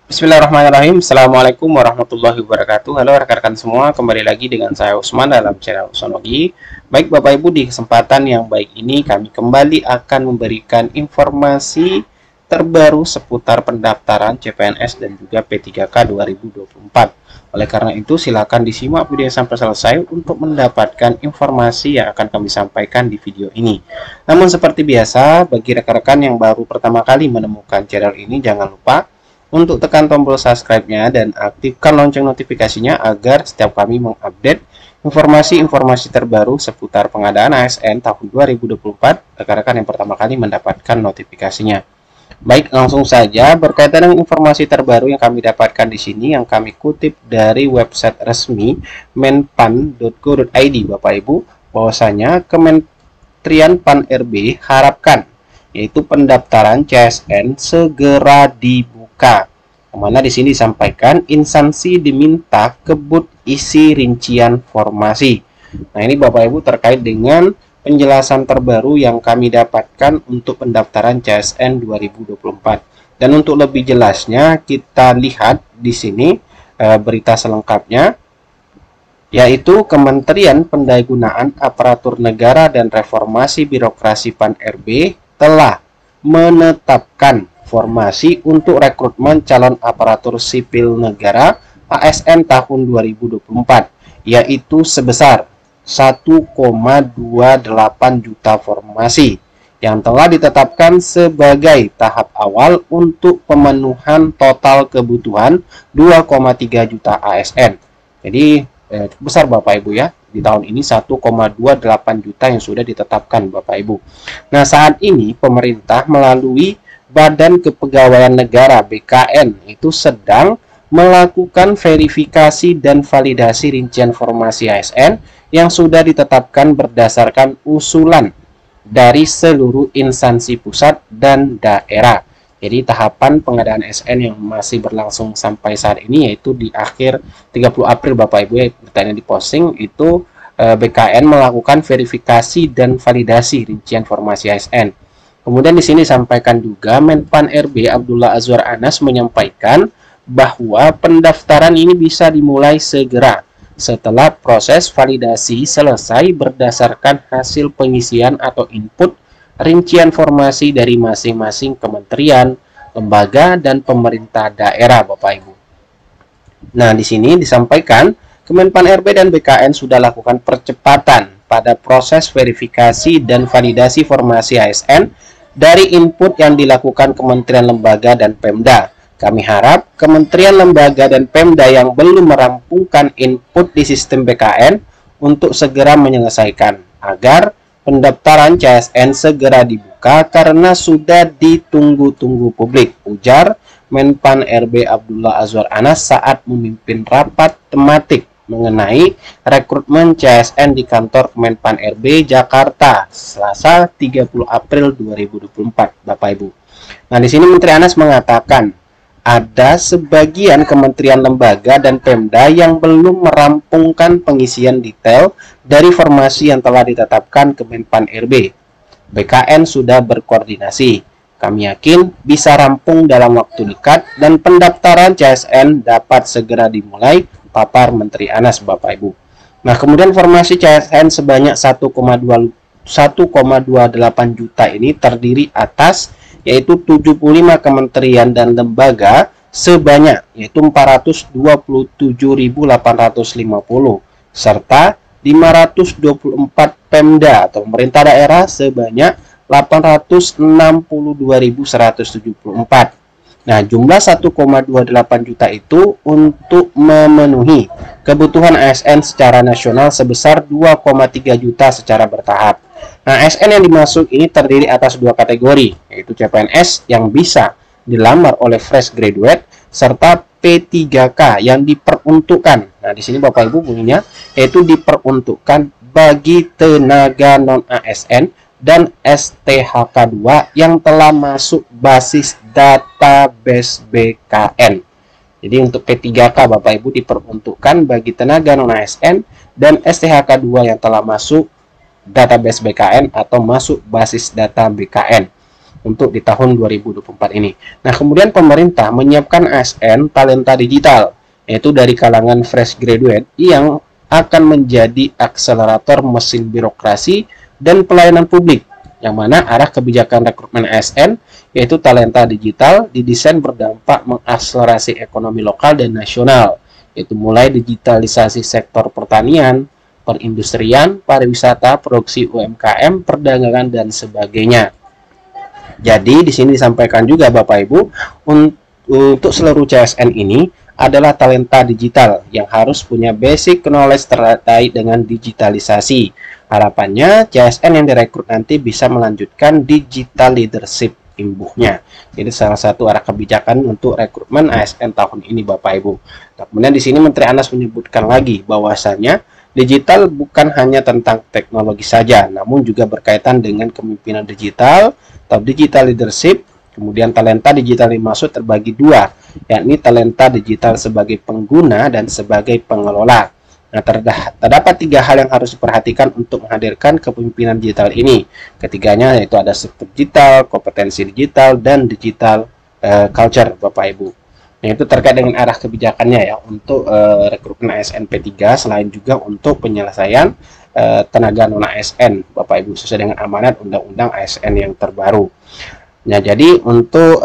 Bismillahirrahmanirrahim. Assalamualaikum warahmatullahi wabarakatuh. Halo rekan-rekan semua, kembali lagi dengan saya Usman dalam channel Usonogi. Baik Bapak Ibu, di kesempatan yang baik ini kami kembali akan memberikan informasi terbaru seputar pendaftaran CPNS dan juga P3K 2024. Oleh karena itu silakan disimak video sampai selesai untuk mendapatkan informasi yang akan kami sampaikan di video ini. Namun seperti biasa, bagi rekan-rekan yang baru pertama kali menemukan channel ini, jangan lupa untuk tekan tombol subscribe-nya dan aktifkan lonceng notifikasinya agar setiap kami mengupdate informasi-informasi terbaru seputar pengadaan ASN tahun 2024, rekan-rekan yang pertama kali mendapatkan notifikasinya. Baik, langsung saja berkaitan dengan informasi terbaru yang kami dapatkan di sini yang kami kutip dari website resmi menpan.go.id Bapak Ibu, bahwasanya Kementerian Pan-RB harapkan yaitu pendaftaran CSN segera dibuka. Kemana di sini disampaikan instansi diminta kebut isi rincian formasi. Nah, ini Bapak Ibu terkait dengan penjelasan terbaru yang kami dapatkan untuk pendaftaran CSN 2024. Dan untuk lebih jelasnya kita lihat di sini berita selengkapnya, yaitu Kementerian Pendayagunaan Aparatur Negara dan Reformasi Birokrasi Pan-RB telah menetapkan formasi untuk rekrutmen calon aparatur sipil negara ASN tahun 2024, yaitu sebesar 1,28 juta formasi yang telah ditetapkan sebagai tahap awal untuk pemenuhan total kebutuhan 2,3 juta ASN. Jadi cukup besar Bapak Ibu ya. Di tahun ini 1,28 juta yang sudah ditetapkan Bapak Ibu. Nah, saat ini pemerintah melalui Badan Kepegawaian Negara BKN itu sedang melakukan verifikasi dan validasi rincian formasi ASN yang sudah ditetapkan berdasarkan usulan dari seluruh instansi pusat dan daerah. Jadi tahapan pengadaan ASN yang masih berlangsung sampai saat ini yaitu di akhir 30 April Bapak Ibu ya, beritanya diposting itu BKN melakukan verifikasi dan validasi rincian formasi ASN. Kemudian di sini sampaikan juga Menpan RB Abdullah Azwar Anas menyampaikan bahwa pendaftaran ini bisa dimulai segera setelah proses validasi selesai berdasarkan hasil pengisian atau input rincian formasi dari masing-masing kementerian, lembaga, dan pemerintah daerah, Bapak Ibu. Nah, di sini disampaikan Kemenpan RB dan BKN sudah lakukan percepatan pada proses verifikasi dan validasi formasi ASN dari input yang dilakukan kementerian, lembaga, dan Pemda. Kami harap kementerian, lembaga, dan Pemda yang belum merampungkan input di sistem BKN untuk segera menyelesaikan agar pendaftaran CSN segera dibuka karena sudah ditunggu-tunggu publik, ujar Menpan RB Abdullah Azwar Anas saat memimpin rapat tematik mengenai rekrutmen CSN di kantor Kemenpan RB Jakarta Selasa 30 April 2024, Bapak Ibu. Nah, di sini Menteri Anas mengatakan ada sebagian kementerian, lembaga, dan Pemda yang belum merampungkan pengisian detail dari formasi yang telah ditetapkan Kemenpan RB. BKN sudah berkoordinasi. Kami yakin bisa rampung dalam waktu dekat dan pendaftaran CSN dapat segera dimulai, papar Menteri Anas, Bapak Ibu. Nah, kemudian formasi CSN sebanyak 1,28 juta ini terdiri atas yaitu 75 kementerian dan lembaga sebanyak yaitu 427.850 serta 524 Pemda atau pemerintah daerah sebanyak 862.174. Nah, jumlah 1,28 juta itu untuk memenuhi kebutuhan ASN secara nasional sebesar 2,3 juta secara bertahap. Nah, ASN yang dimasuk ini terdiri atas dua kategori, yaitu CPNS yang bisa dilamar oleh fresh graduate serta P3K yang diperuntukkan. Nah, di sini Bapak Ibu bunyinya yaitu diperuntukkan bagi tenaga non-ASN dan STHK2 yang telah masuk basis database BKN. Jadi untuk P3K Bapak Ibu diperuntukkan bagi tenaga non-ASN dan STHK2 yang telah masuk database BKN atau masuk basis data BKN. untuk di tahun 2024 ini. Nah, kemudian pemerintah menyiapkan ASN talenta digital, yaitu dari kalangan fresh graduate yang akan menjadi akselerator mesin birokrasi dan pelayanan publik, yang mana arah kebijakan rekrutmen ASN yaitu talenta digital didesain berdampak mengakselerasi ekonomi lokal dan nasional, yaitu mulai digitalisasi sektor pertanian, perindustrian, pariwisata, produksi UMKM, perdagangan, dan sebagainya. Jadi di sini disampaikan juga Bapak Ibu, untuk seluruh CSN ini adalah talenta digital yang harus punya basic knowledge terkait dengan digitalisasi. Harapannya CSN yang direkrut nanti bisa melanjutkan digital leadership imbuhnya. Jadi salah satu arah kebijakan untuk rekrutmen ASN tahun ini Bapak Ibu. Nah, kemudian di sini Menteri Anas menyebutkan lagi bahwasanya digital bukan hanya tentang teknologi saja, namun juga berkaitan dengan kepemimpinan digital atau digital leadership. Kemudian talenta digital dimaksud terbagi dua, yakni talenta digital sebagai pengguna dan sebagai pengelola. Nah, terdapat tiga hal yang harus diperhatikan untuk menghadirkan kepemimpinan digital ini. Ketiganya yaitu ada struktur digital, kompetensi digital, dan digital culture, Bapak Ibu. Nah, itu terkait dengan arah kebijakannya ya untuk rekrutmen ASN P3, selain juga untuk penyelesaian tenaga non ASN, Bapak Ibu, sesuai dengan amanat Undang-Undang ASN yang terbaru. Nah, jadi untuk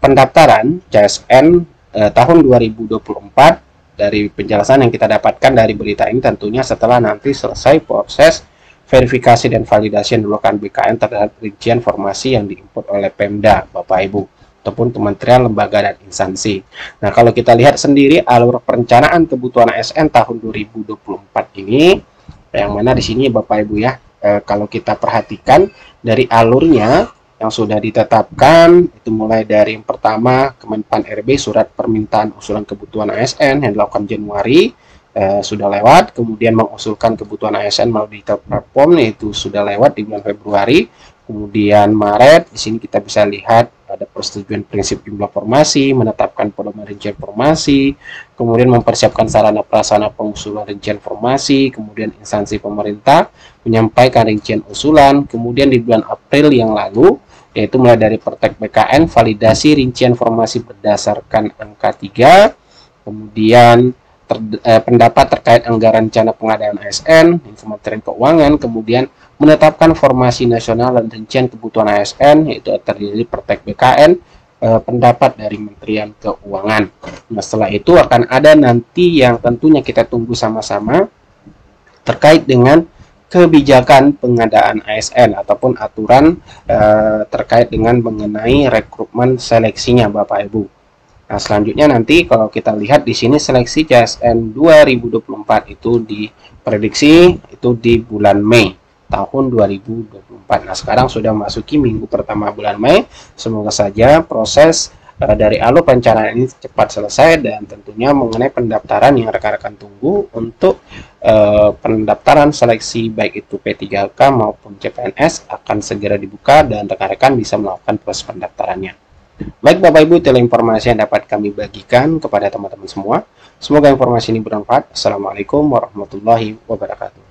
pendaftaran CSN tahun 2024 dari penjelasan yang kita dapatkan dari berita ini tentunya setelah nanti selesai proses verifikasi dan validasi yang dilakukan BKN terhadap rincian formasi yang diinput oleh Pemda, Bapak Ibu, ataupun kementerian, lembaga, dan instansi. Nah, kalau kita lihat sendiri alur perencanaan kebutuhan ASN tahun 2024 ini, yang mana di sini Bapak Ibu ya, kalau kita perhatikan dari alurnya yang sudah ditetapkan, itu mulai dari yang pertama Kemenpan RB surat permintaan usulan kebutuhan ASN yang dilakukan Januari sudah lewat, kemudian mengusulkan kebutuhan ASN melalui digital platform yaitu sudah lewat di bulan Februari, kemudian Maret di sini kita bisa lihat ada persetujuan prinsip jumlah formasi, menetapkan pedoman rincian formasi, kemudian mempersiapkan sarana prasarana pengusulan rincian formasi, kemudian instansi pemerintah menyampaikan rincian usulan, kemudian di bulan April yang lalu yaitu mulai dari Pertek BKN, validasi rincian formasi berdasarkan angka 3, kemudian pendapat terkait anggaran rencana pengadaan ASN, Kementerian Keuangan, kemudian menetapkan formasi nasional dan rincian kebutuhan ASN, yaitu terdiri Pertek BKN, pendapat dari Kementerian Keuangan. Nah, setelah itu akan ada nanti yang tentunya kita tunggu sama-sama terkait dengan kebijakan pengadaan ASN ataupun aturan terkait dengan mengenai rekrutmen seleksinya Bapak Ibu. Nah, selanjutnya nanti kalau kita lihat di sini seleksi CSN 2024 itu diprediksi itu di bulan Mei tahun 2024. Nah, sekarang sudah memasuki minggu pertama bulan Mei. Semoga saja proses dari alur perencanaan ini cepat selesai dan tentunya mengenai pendaftaran yang rekan-rekan tunggu untuk pendaftaran seleksi baik itu P3K maupun CPNS akan segera dibuka dan rekan-rekan bisa melakukan proses pendaftarannya. Baik Bapak Ibu, itulah informasi yang dapat kami bagikan kepada teman-teman semua. Semoga informasi ini bermanfaat. Assalamualaikum warahmatullahi wabarakatuh.